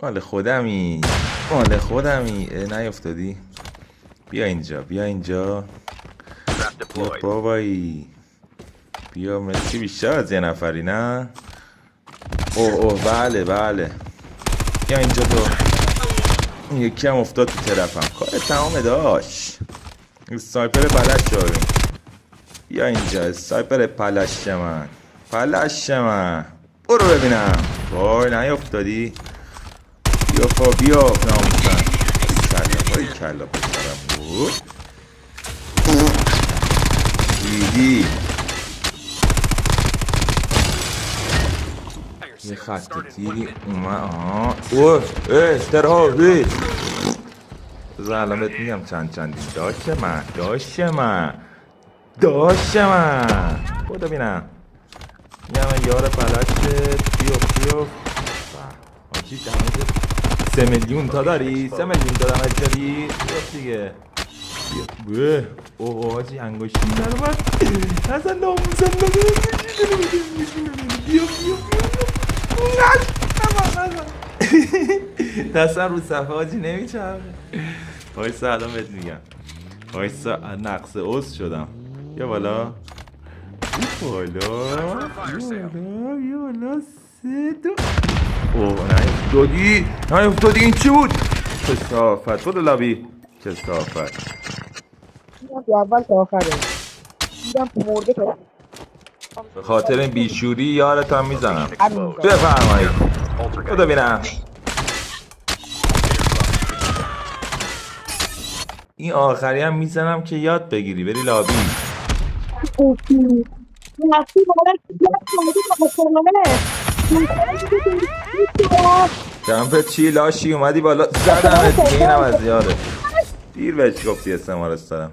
مال خودمی مال خودمی. نیفتادی؟ بیا اینجا بیا اینجا. بیا بابایی بیا. مسی بیشتر از یه نفری نه؟ اوه بله بله. بیا اینجا تو. این یکی هم افتاد تو طرفم. کار تمام داشت. سایپر پلش شاریم. بیا اینجا سایپر پلش من. پلش من. برو ببینم. وای نیفتادی؟ بیا بیا ناموسن. باری کلا پسرم. دیدی یه خط تیری اومد. اوه استرهابی. بذار الان بهت میگم چندین. داشت من بودو بینم. میگم یار پلشت. بیا آجی دمت 3 میلیون تا داری؟ 3 میلیون تا دمت داری؟ بیا دیگه. بیا اوه آجی انگشتیم در من. اصلا ناموسم بیا دستم رو صفحه آجی نمیچم. وایسا الان بهت میگم. وایسا نقص عضو شدم. بیا بالا. بیا بالا 3 2. اوه نیفتادی. این چی بود؟ کثافت. برو لابی. کثافت. اول تا آخره دیدم مرده تو. به خاطر این بیشوری یارتم میزنم. بفرمایید. بودو بینم. این آخری هم میزنم که یاد بگیری بری لابی. جمپت چی لاشی اومدی بالا زدمت دیگه. اینم از یاره. دیر بهش گفتی استعمارش دارم.